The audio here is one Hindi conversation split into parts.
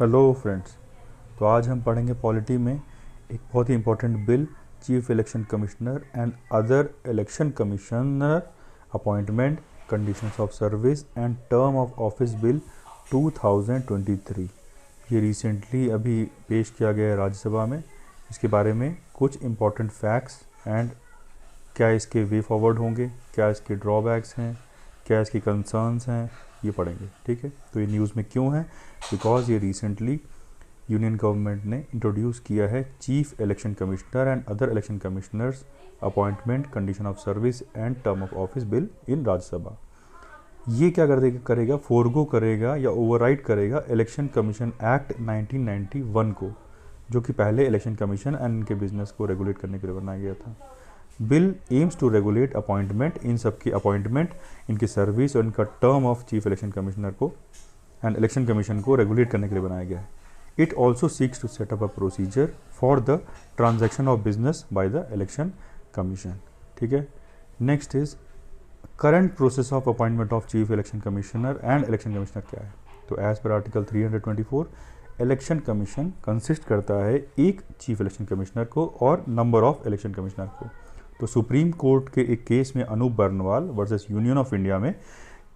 Hello friends. तो आज हम पढ़ेंगे पॉलिटी में एक बहुत ही important bill, chief election commissioner and other election commissioner appointment, conditions of service and term of office bill 2023। ये रिसेंटली अभी पेश किया गया है राज्यसभा में। इसके बारे में कुछ इम्पोर्टेंट फैक्ट्स एंड क्या इसके वे फॉरवर्ड होंगे, क्या इसके ड्रॉबैक्स हैं, क्या इसके कंसर्न्स हैं, ये पढ़ेंगे। ठीक है, तो ये न्यूज़ में क्यों है? बिकॉज ये रिसेंटली यूनियन गवर्नमेंट ने इंट्रोड्यूस किया है chief election commissioner and other election commissioners appointment, condition of service and term of office bill in Rajya Sabha. ये क्या करेगा? फोरगो करेगा या ओवरराइड करेगा इलेक्शन कमीशन एक्ट 1991 को, जो कि पहले इलेक्शन कमीशन एंड इनके बिजनेस को रेगुलेट करने के लिए बनाया गया था। Bill aims to regulate appointment, इन सबकी अपॉइंटमेंट, इनकी सर्विस और इनका term of chief election commissioner को एंड इलेक्शन कमीशन को रेगुलेट करने के लिए बनाया गया है। It also seeks to set up a procedure for the transaction of business by the election commission. ठीक है, next is current process of appointment of chief election commissioner and election commissioner क्या है? तो as per article 324 election commission consist करता है एक चीफ इलेक्शन कमिश्नर को और नंबर ऑफ इलेक्शन कमिश्नर को। तो सुप्रीम कोर्ट के एक केस में Anoop Barnwal versus union of India में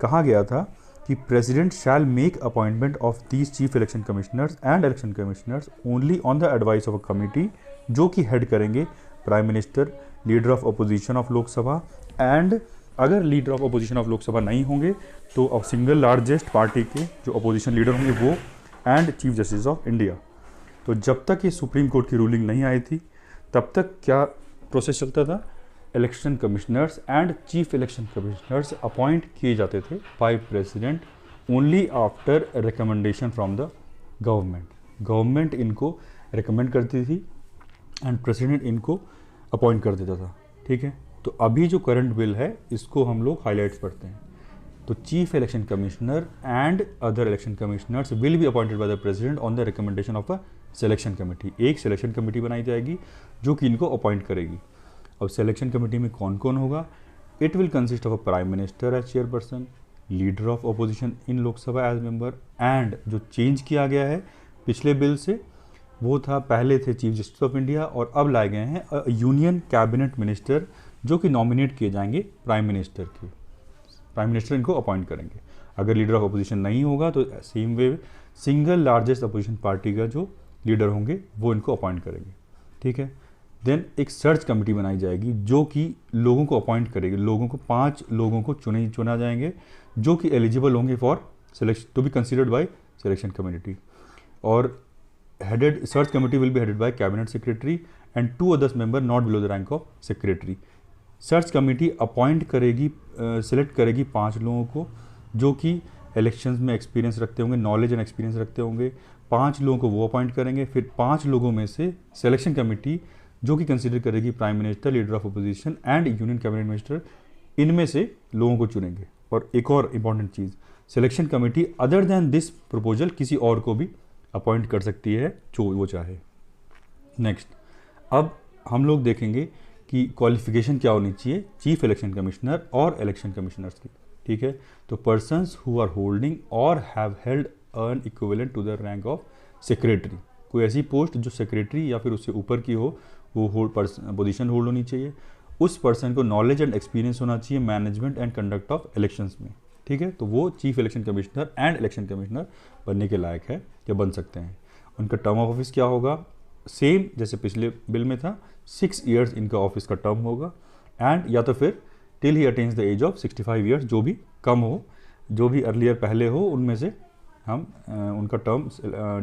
कहा गया था कि president shall make appointment of these chief election commissioners and election commissioners only on the advice of a committee, जो कि हेड करेंगे prime minister, leader of opposition of Lok Sabha, and अगर leader of opposition of Lok Sabha नहीं होंगे तो सिंगल लार्जेस्ट पार्टी के जो अपोजिशन लीडर होंगे वो, and chief justice of India. तो जब तक ये सुप्रीम कोर्ट की रूलिंग नहीं आई थी तब तक क्या प्रोसेस चलता था? Election commissioners and chief election commissioners appoint किए जाते थे by president only after recommendation from the government. Government इनको रिकमेंड करती थी एंड प्रेसिडेंट इनको अपॉइंट कर देता था। ठीक है, तो अभी जो करंट बिल है इसको हम लोग हाईलाइट्स पढ़ते हैं। तो chief election commissioner and other election commissioners will be appointed by the president on the recommendation of a selection committee. एक सिलेक्शन कमेटी बनाई जाएगी जो कि इनको अपॉइंट करेगी। अब सिलेक्शन कमेटी में कौन कौन होगा? It will consist of a prime minister as chairperson, leader of opposition in Lok Sabha as member, and जो चेंज किया गया है पिछले बिल से वो था, पहले थे चीफ जस्टिस ऑफ इंडिया और अब लाए गए हैं यूनियन कैबिनेट मिनिस्टर, जो कि नॉमिनेट किए जाएंगे प्राइम मिनिस्टर के। प्राइम मिनिस्टर इनको अपॉइंट करेंगे। अगर लीडर ऑफ अपोजिशन नहीं होगा तो same way single largest opposition party का जो लीडर होंगे वो इनको अपॉइंट करेंगे। ठीक है, देन एक सर्च कमेटी बनाई जाएगी जो कि लोगों को अपॉइंट करेगी। लोगों को 5 लोगों को चुना जाएंगे जो कि एलिजिबल होंगे for selection to be considered by selection committee. और headed search committee will be headed by cabinet secretary and 2 others member not below the rank of secretary. Search committee appoint करेगी, सिलेक्ट करेगी 5 लोगों को जो कि इलेक्शंस में एक्सपीरियंस रखते होंगे, नॉलेज एंड एक्सपीरियंस रखते होंगे। 5 लोगों को वो अपॉइंट करेंगे। फिर 5 लोगों में से सिलेक्शन कमेटी जो कि कंसीडर करेगी prime minister, leader of opposition and union cabinet minister, इनमें से लोगों को चुनेंगे। और एक और important cheese, selection committee other than this proposal किसी और को भी अपॉइंट कर सकती है जो वो चाहे। नेक्स्ट, अब हम लोग देखेंगे कि क्वालिफिकेशन क्या होनी चाहिए चीफ इलेक्शन कमिश्नर और इलेक्शन कमिश्नर्स की। ठीक है, तो पर्सन्स हु आर होल्डिंग और have held or equivalent to the rank of secretary. कोई ऐसी पोस्ट जो सेक्रेटरी या फिर उससे ऊपर की हो वो पोजीशन होल्ड होनी चाहिए। उस पर्सन को नॉलेज एंड एक्सपीरियंस होना चाहिए management and conduct of elections में। ठीक है, तो वो chief election commissioner and election commissioner बनने के लायक है या बन सकते हैं। उनका टर्म ऑफ ऑफिस क्या होगा? सेम जैसे पिछले बिल में था, 6 ईयर्स इनका ऑफिस का टर्म होगा, एंड या तो फिर till he attains the age of 65 years, जो भी कम हो, जो भी अर्लियर पहले हो उनमें से हम उनका टर्म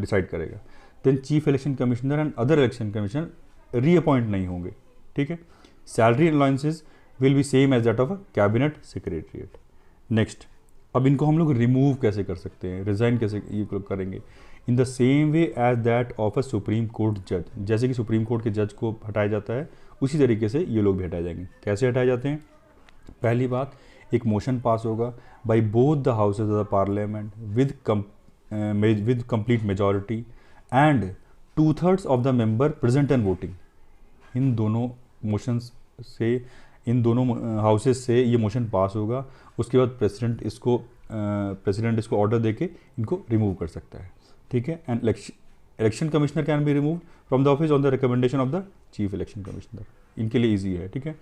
डिसाइड करेगा। Then chief election commissioner and other election commissioner reappoint नहीं होंगे। ठीक है, salary allowances will be same as that of a cabinet secretariat. Next, अब इनको हम लोग रिमूव कैसे कर सकते हैं, रिजाइन कैसे ये करेंगे? In the same way as that of a supreme court जज। जैसे कि सुप्रीम कोर्ट के जज को हटाया जाता है उसी तरीके से ये लोग भी हटाए जाएंगे। कैसे हटाए जाते हैं? पहली बात, एक मोशन पास होगा by both the houses of the parliament with complete majority and 2/3 of the member present and voting. इन दोनों मोशंस से, इन दोनों हाउसेज से ये मोशन पास होगा। उसके बाद प्रेसिडेंट इसको प्रेसिडेंट इसको ऑर्डर देके इनको रिमूव कर सकता है, ठीक है। And election commissioner can be remove from the office on the recommendation of the chief election commissioner, इनके लिए ईजी है, ठीक है।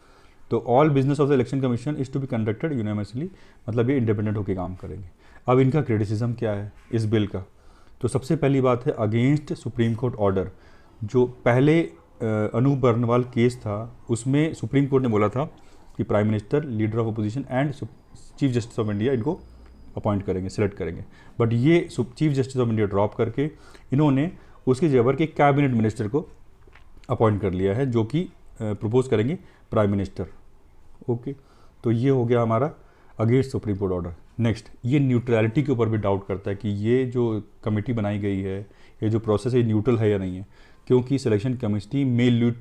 तो all business of the election commission is to be conducted universally, मतलब ये इंडिपेंडेंट होकर काम करेंगे। अब इनका क्रिटिसिज्म क्या है इस बिल का, तो सबसे पहली बात है अगेंस्ट सुप्रीम कोर्ट ऑर्डर। जो पहले अनूप बर्नवाल केस था उसमें सुप्रीम कोर्ट ने बोला था कि prime minister, leader of opposition and chief justice of India इनको अपॉइंट करेंगे, सिलेक्ट करेंगे। बट ये chief justice of India drop करके इन्होंने उसके जबर के कैबिनेट मिनिस्टर को अपॉइंट कर लिया है, जो कि प्रपोज करेंगे प्राइम मिनिस्टर। ओके, तो ये हो गया हमारा against supreme court order. Next, ये न्यूट्रलिटी के ऊपर भी डाउट करता है कि ये जो कमेटी बनाई गई है, ये जो प्रोसेस है, न्यूट्रल है या नहीं है, क्योंकि सिलेक्शन कमेटी में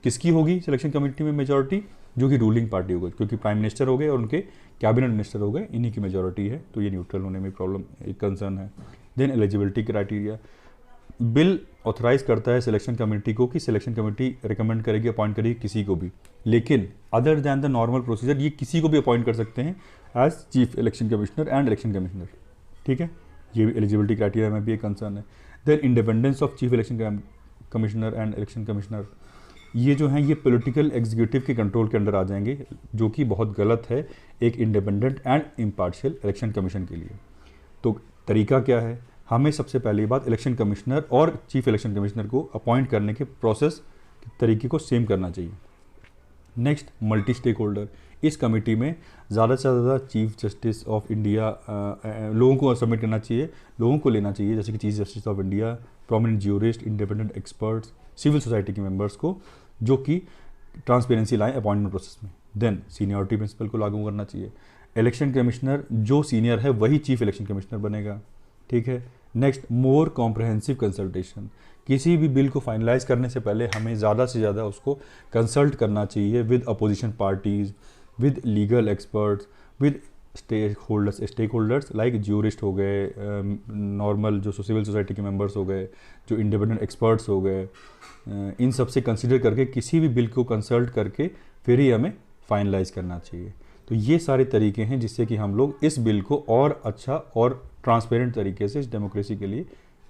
किसकी होगी, सिलेक्शन कमेटी में मेजॉरिटी जो कि रूलिंग पार्टी होगी, क्योंकि प्राइम मिनिस्टर हो गए और उनके कैबिनेट मिनिस्टर हो गए, इन्हीं की मेजॉरिटी है, तो ये न्यूट्रल होने में प्रॉब्लम, एक कंसर्न है। Then eligibility criteria, bill authorize करता है सिलेक्शन कमेटी को कि सिलेक्शन कमेटी रिकमेंड करेगी, अपॉइंट करेगी किसी को भी, लेकिन other than the normal procedure ये किसी को भी अपॉइंट कर सकते हैं as chief election commissioner and election commissioner, ठीक है। ये एलिजिबिलिटी क्राइटेरिया में भी एक कंसर्न है। Then independence of chief election commissioner and election commissioner, ये जो हैं ये पॉलिटिकल एग्जीक्यूटिव के कंट्रोल के अंडर आ जाएंगे, जो कि बहुत गलत है एक independent and impartial election commission के लिए। तो तरीका क्या है, हमें सबसे पहली बात इलेक्शन कमिश्नर और चीफ इलेक्शन कमिश्नर को अपॉइंट करने के प्रोसेस के तरीके को सेम करना चाहिए। नेक्स्ट, मल्टी स्टेक होल्डर, इस कमेटी में ज़्यादा से ज़्यादा चीफ जस्टिस ऑफ इंडिया लोगों को सबमिट करना चाहिए, लोगों को लेना चाहिए, जैसे कि chief justice of India, prominent jurist, independent experts, civil society के मेंबर्स को, जो कि ट्रांसपेरेंसी लाएँ अपॉइंटमेंट प्रोसेस में। देन सीनियरिटी प्रिंसिपल को लागू करना चाहिए। इलेक्शन कमिश्नर जो सीनियर है वही चीफ इलेक्शन कमिश्नर बनेगा, ठीक है। नेक्स्ट, मोर कॉम्प्रहेंसिव कंसल्टेशन, किसी भी बिल को फाइनलाइज करने से पहले हमें ज़्यादा से ज़्यादा उसको कंसल्ट करना चाहिए with opposition parties, with legal experts, with stakeholders like jurist हो गए, नॉर्मल जो सिविल सोसाइटी के मेंबर्स हो गए, जो इंडिपेंडेंट एक्सपर्ट्स हो गए, इन सब से कंसिडर करके किसी भी बिल को कंसल्ट करके फिर ही हमें फाइनलाइज करना चाहिए। तो ये सारे तरीके हैं जिससे कि हम लोग इस बिल को और अच्छा और ट्रांसपेरेंट तरीके से इस डेमोक्रेसी के लिए